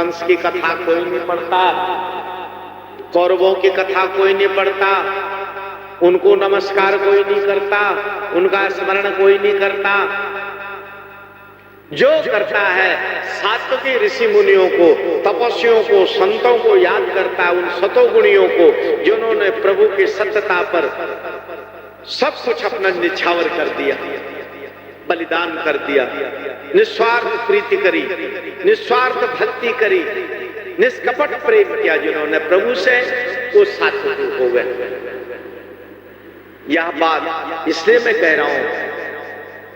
कंस की कथा कोई नहीं पढ़ता, कौरवों की कथा कोई नहीं पढ़ता, उनको नमस्कार कोई नहीं करता, उनका स्मरण कोई नहीं करता। जो करता है सात्विकी ऋषि मुनियों को, तपस्वियों को, संतों को याद करता है, उन सतोगुणियों को जिन्होंने प्रभु की सत्यता पर सब कुछ अपना निछावर कर दिया, बलिदान कर दिया, निस्वार्थ प्रीति करी, निस्वार्थ भक्ति करी, निष्कपट प्रेम किया जिन्होंने प्रभु से, वो सात्विक हो गए। यह बात इसलिए मैं कह रहा हूं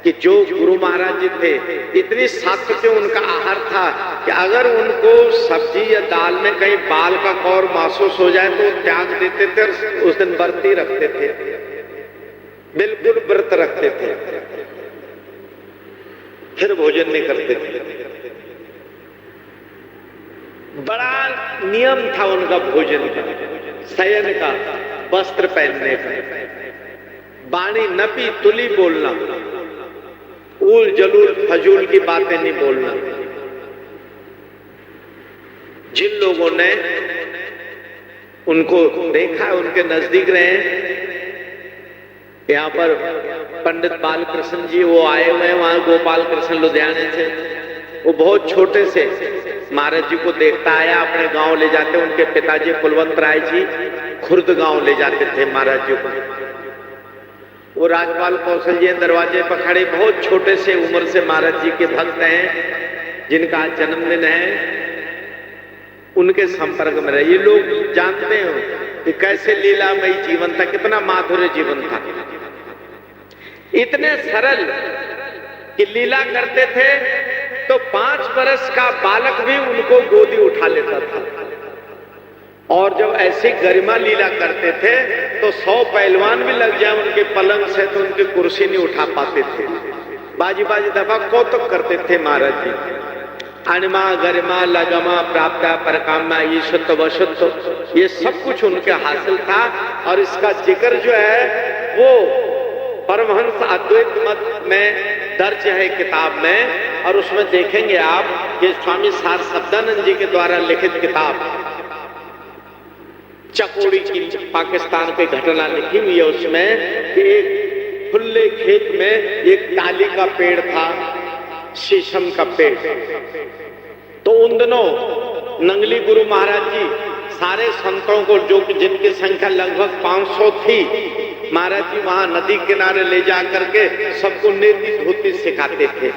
कि जो गुरु महाराज जी थे, इतनी सात्विक उनका आहार था कि अगर उनको सब्जी या दाल में कहीं बाल का कौर महसूस हो जाए तो त्याग देते थे और उस दिन व्रत ही रखते थे, बिल्कुल व्रत रखते थे, फिर भोजन नहीं करते थे। बड़ा नियम था उनका भोजन का, शयन का, वस्त्र पहनने का, बाणी नपी तुली बोलना, उल जलूल फजूल की बातें नहीं बोलना। जिन लोगों ने उनको देखा है, उनके नजदीक रहे, यहाँ पर पंडित बालकृष्ण जी वो आए हुए हैं, वहां गोपाल कृष्ण लुधियाने से, वो बहुत छोटे से महाराज जी को देखता आया, अपने गांव ले जाते, उनके पिताजी कुलवंत राय जी खुर्द गांव ले जाते थे महाराज जी को। वो राजपाल कौशल जी दरवाजे पर खड़े, बहुत छोटे से उम्र से महाराज जी के भक्त हैं, जिनका आज जन्मदिन है, उनके संपर्क में रहे। ये लोग जानते हो कि कैसे लीलामयी जीवन था, कितना माधुर्य जीवन था, इतने सरल कि लीला करते थे तो 5 वर्ष का बालक भी उनको गोदी उठा लेता था, और जब ऐसी गरिमा लीला करते थे तो 100 पहलवान भी लग जाए उनके पलंग से तो उनकी कुर्सी नहीं उठा पाते थे। बाजी बाजी दफा कौतुक करते थे महाराज जी। अणिमा गरिमा लगमा प्राप्त परकामा ईशुत्व वशुत्व, ये सब कुछ उनके हासिल था। और इसका जिक्र जो है वो परमहंस अद्वैत मत में दर्ज है किताब में, और उसमें देखेंगे आप कि स्वामी सार शब्दानंद जी के द्वारा लिखित किताब चकोड़ी की पाकिस्तान की घटना लिखी हुई है। उसमें कि एक खुले खेत में एक टाली का पेड़ था, शीशम का पेड़। तो उन दिनों नंगली गुरु महाराज जी सारे संतों को, जो कि जिनकी संख्या लगभग 500 थी, महाराज जी वहां नदी किनारे ले जा करके सबको नेति धोती सिखाते थे।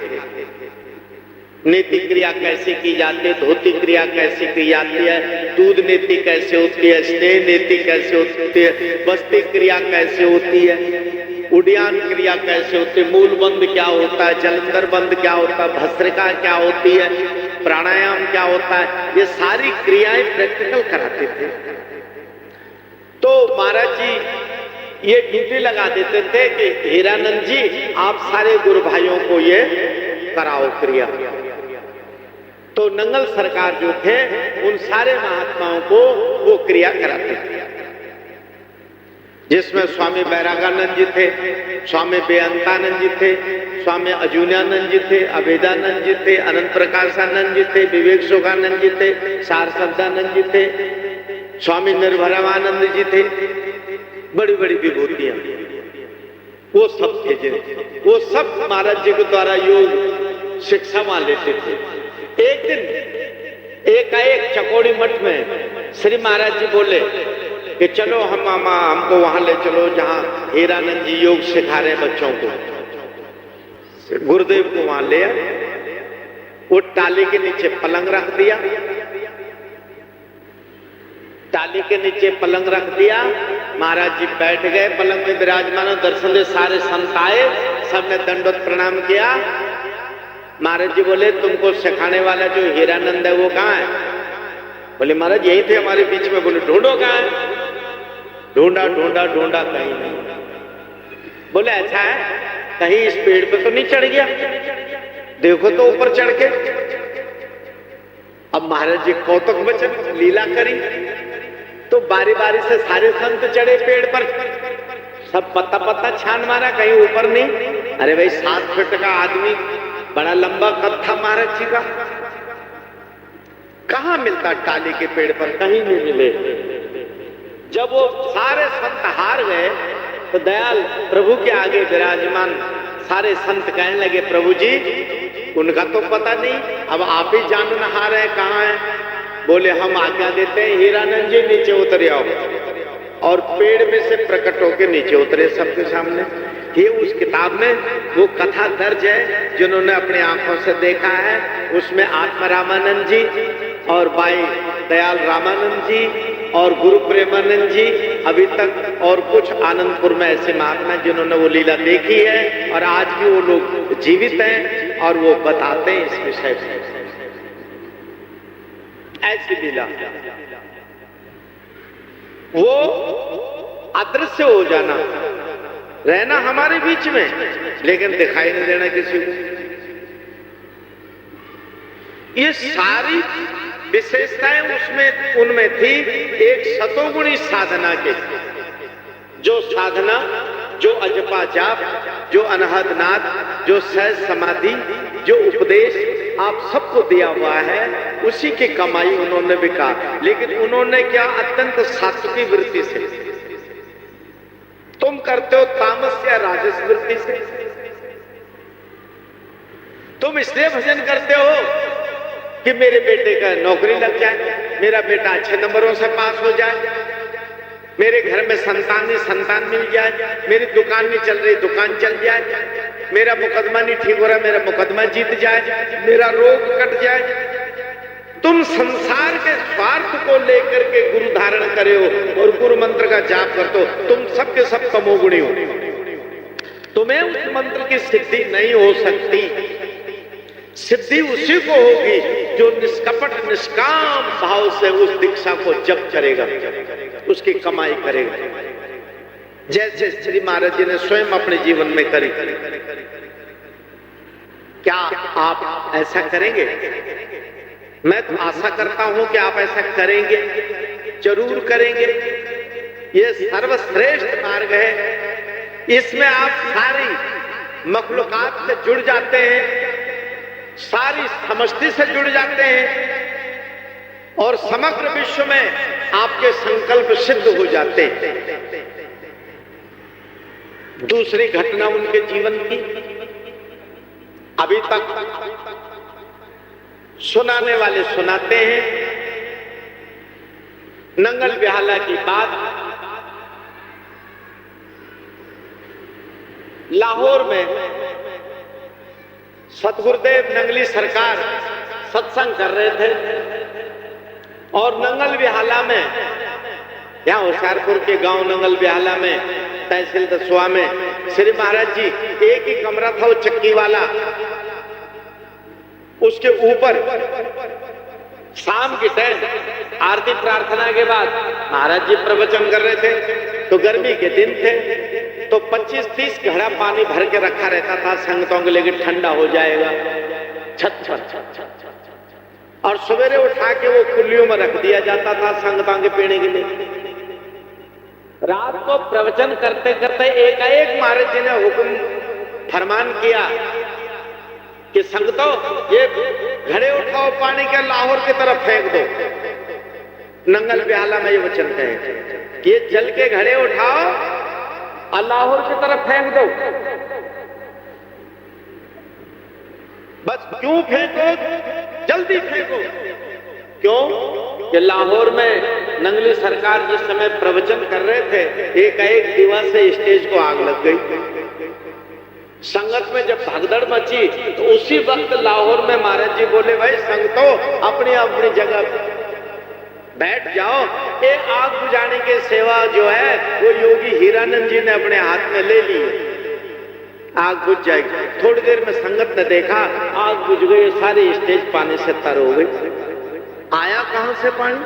नेति क्रिया कैसे की जाती है, धोती क्रिया कैसे की जाती है, दूध नेति कैसे होती है, स्नेह नेति कैसे होती है, बस्ती क्रिया कैसे होती है, उड्डयन क्रिया कैसे होती है, मूल बंद क्या होता है, जलंधर बंद क्या होता है, भस्त्रिका क्या होती है, प्राणायाम क्या होता है, ये सारी क्रियाएं प्रैक्टिकल कराते थे। तो महाराज जी ये ड्यूटी लगा देते थे कि हीरानंद जी आप सारे गुरु भाइयों को ये कराओ क्रिया। तो नंगल सरकार जो थे उन सारे महात्माओं को वो क्रिया कराते थे, जिसमें स्वामी बैरागानंद जी थे, स्वामी बेअंतानंद जी थे, स्वामी अजून्यानंद जी थे, अभेदानंद जी थे, अनंत प्रकाशानंद जी थे, विवेक शोकानंद जी थे, सार शब्दानंद जी थे, स्वामी निर्भरानंद जी थे, बड़ी बड़ी विभूतियां, वो सब थे। वो सब महाराज जी के द्वारा योग शिक्षा वहां लेते थे। एक दिन एकाएक चकोड़ी मठ में श्री महाराज जी बोले कि चलो हमको वहां ले चलो जहां हीरानंद जी योग सिखा रहे बच्चों को। गुरुदेव को वहां ले आए, वो टाली के नीचे पलंग रख दिया, टाली के नीचे पलंग रख दिया, महाराज जी बैठ गए, पलंग में विराजमान, दर्शन दे, सारे संत आए, सबने दंडवत प्रणाम किया। महाराज जी बोले तुमको सिखाने वाला जो हीरानंद है वो कहाँ है? बोले महाराज यही थे हमारे बीच में। बोले ढूंढो कहाँ है? ढूंढा ढूंढा ढूंढा कहीं नहीं। बोले अच्छा है, कहीं इस पेड़ पे तो नहीं चढ़ गया? देखो तो ऊपर चढ़ के। अब महाराज जी कौतुक बचन लीला करी, तो बारी बारी से सारे संत चढ़े पेड़ पर, सब पत्ता पत्ता छान मारा, कहीं ऊपर नहीं। अरे भाई 7 फीट का आदमी, बड़ा लंबा कद था महाराज जी का। कहां मिलता टाली के पेड़ पर, कहीं नहीं मिले। जब वो सारे संत हार गए तो दयाल प्रभु के आगे विराजमान सारे संत कहने लगे, प्रभु जी उनका तो पता नहीं, अब आप ही जाननहार है, कहाँ है। बोले हम आज्ञा देते हैं हीरानंद जी नीचे उतर आओ, और पेड़ में से प्रकट होकर नीचे उतरे सबके सामने। ये उस किताब में वो कथा दर्ज है जिन्होंने अपनी आंखों से देखा है। उसमें आत्मा रामानंद जी और बाई दयाल रामानंद जी और गुरु प्रेमानंद जी अभी तक, और कुछ आनंदपुर में ऐसे महात्मा जिन्होंने वो लीला देखी है, और आज भी वो लोग जीवित हैं और वो बताते हैं इस विषय में। ऐसी लीला, वो अदृश्य हो जाना, रहना हमारे बीच में लेकिन दिखाई नहीं देना किसी को। ये सारी विशेषताएं उसमें उनमें थी एक सतोगुणी साधना के। जो साधना, जो अजपा जाप, जो अनहद नाद, जो सहज समाधि, जो उपदेश आप सबको दिया हुआ है, उसी की कमाई उन्होंने भी कहा। लेकिन उन्होंने क्या, अत्यंत सात्विकी वृत्ति से। तुम करते हो तामस या राजस वृत्ति से। तुम इसलिए भजन करते हो कि मेरे बेटे का नौकरी लग जाए, मेरा बेटा अच्छे नंबरों से पास हो जाए, मेरे घर में संतान मिल जाए, मेरी दुकान नहीं चल रही दुकान चल जाए, मेरा मुकदमा नहीं ठीक हो रहा मेरा मुकदमा जीत जाए, मेरा रोग कट जाए। तुम संसार के स्वार्थ को लेकर के गुरु धारण करे हो और गुरु मंत्र का जाप करते हो। तुम सबके सब तमोगुणी हो, तुम्हें उस मंत्र की सिद्धि नहीं हो सकती। सिद्धि उसी को होगी जो निष्कपट निष्काम भाव से उस दीक्षा को जप करेगा, उसकी कमाई करेगा, जैसे श्री महाराज जी ने स्वयं अपने जीवन में करी। क्या आप ऐसा करेंगे? मैं तो आशा करता हूं कि आप ऐसा करेंगे, जरूर करेंगे। ये सर्वश्रेष्ठ मार्ग है, इसमें आप सारी मखलूकात से जुड़ जाते हैं, सारी समष्टि से जुड़ जाते हैं और समग्र विश्व में आपके संकल्प सिद्ध हो जाते हैं। दूसरी घटना उनके जीवन की, अभी तक सुनाने वाले सुनाते हैं। नंगल बिहाला की बात, लाहौर में सतगुरुदेव नंगली सरकार सत्संग कर रहे थे और नंगल बिहाला में, यहाँ होशियारपुर के गांव नंगल बिहाला में, तहसील दसवा में, श्री महाराज जी एक ही कमरा था वो चक्की वाला, उसके ऊपर शाम की टाइम आरती प्रार्थना के बाद महाराज जी प्रवचन कर रहे थे। तो गर्मी के दिन थे तो 25-30 घड़ा पानी भर के रखा रहता था संगतों के, लेकिन ठंडा हो जाएगा छत छत, और सवेरे उठा के वो कुल्लियों में रख दिया जाता था संगतों के पीने के लिए। रात को प्रवचन करते करते एकाएक महाराज जी ने हुक्म फरमान किया कि संगतों ये घड़े उठाओ पानी के लाहौर की तरफ फेंक दो। नंगल बिहाला में ये वचन है कि ये जल के घड़े उठाओ और लाहौर की तरफ फेंक दो। बस क्यों फेंको, जल्दी फेंको। क्यों कि लाहौर में नंगली सरकार जिस समय प्रवचन कर रहे थे, एकाएक दीवा से स्टेज को आग लग गई। संगत में जब भगदड़ मची तो उसी वक्त लाहौर में महाराज जी बोले, भाई संगतों अपनी अपनी जगह बैठ जाओ। ये आग बुझाने की सेवा जो है वो योगी हीरानंद जी ने अपने हाथ में ले ली, आग बुझ जाएगी। थोड़ी देर में संगत ने देखा आग बुझ गई, सारी स्टेज पानी से तर हो गई। आया कहां से पानी?